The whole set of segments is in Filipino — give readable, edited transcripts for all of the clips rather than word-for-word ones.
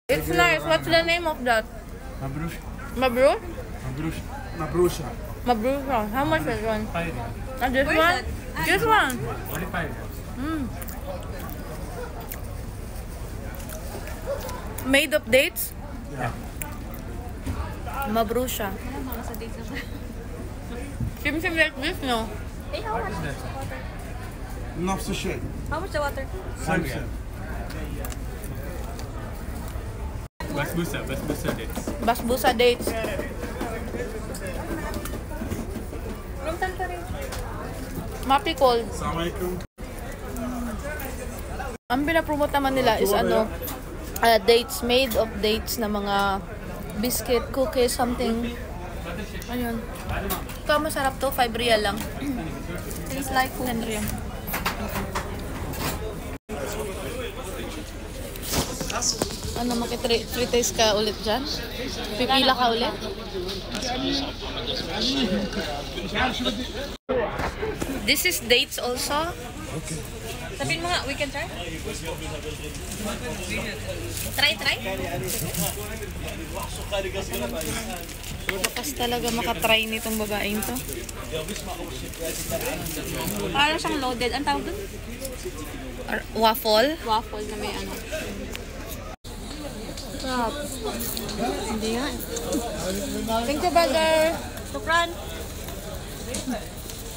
It's nice. What's the name of that? Mabrush. Mabru? Mabrush. Mabrusha. Mabrusa. How much is one? 5 reals. And this one? This one? Only 5 reals. Made of dates? Yeah. Mabrusa. Seems like this, no? Hey, how much? نفس الشيء. How much the water? 5 reals. Basbousa dates. Basbousa dates. From Tantarin. Mapicol. Assalamualaikum. Ang pinapromote naman nila is dates, made of dates na mga biscuit, cookies, something. Ayun. Ito masarap to, 5 real lang. Tastes like 10 real. Ano, makitreat ka ulit dyan? Pipila ka ulit? This is dates also? Okay. Sabihin mo nga, we can try? Try? Bakas talaga makatry nitong babaeng to. Parang siyang loaded. Ang tawag dun? Waffle? Waffle na may ano. Sarap. Hindi nga. Thank you, brother. Sukran.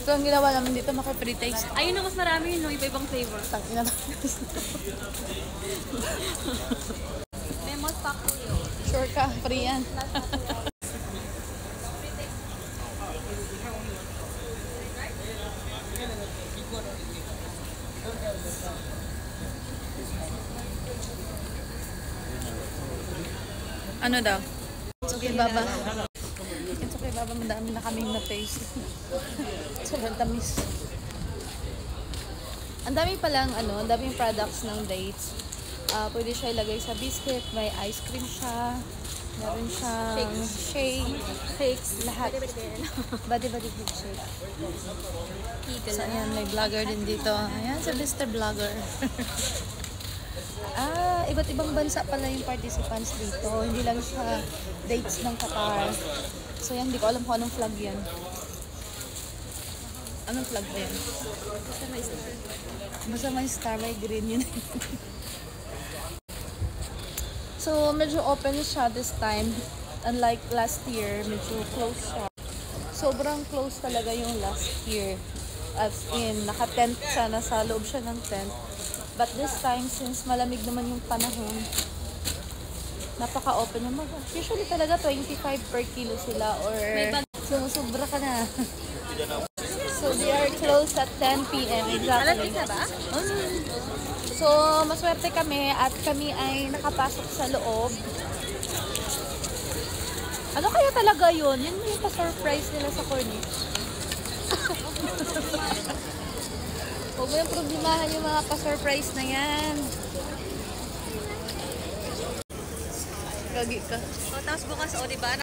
Ito ang ginawa namin dito, maki-pre-taste. Ayun na, mas marami yun, no? Iba-ibang flavor. Tangina na. May most pakuyo. Sure ka, free yan. Ano daw? It's okay, Baba. It's okay, Baba. Madami na kaming na-taste. Sobrang tamis. Ang dami palang, ang daming products ng dates. Pwede siya ilagay sa biscuit. May ice cream siya. Meron siyang shake. Cakes. Lahat. Body shake. So, ayan. May vlogger din dito. Ayan, si Mr. Vlogger. Iba't ibang bansa pala yung participants dito. Hindi lang siya dates ng Qatar. So yan, hindi ko alam kung anong flag yan. Anong flag ba yan? Basta may star, may green yun. So medyo open siya this time. Unlike last year, medyo close siya. Sobrang close talaga yung last year. As in, naka-tent siya, nasa loob siya ng tent. But this time, since malamig naman yung panahon, napaka-open yung mga. Usually talaga 25 per kilo sila or sumusubra ka na. So they are closed at 10 p.m. Exactly. Na ba? So maswerte kami at kami ay nakapasok sa loob. Ano kaya talaga yun? Yun yung pa-surprise nila sa corniche. Huwag mo yung problemahan yung mga pa-surprise na yan. Gagi ka. O, tapos bukas, o, diba?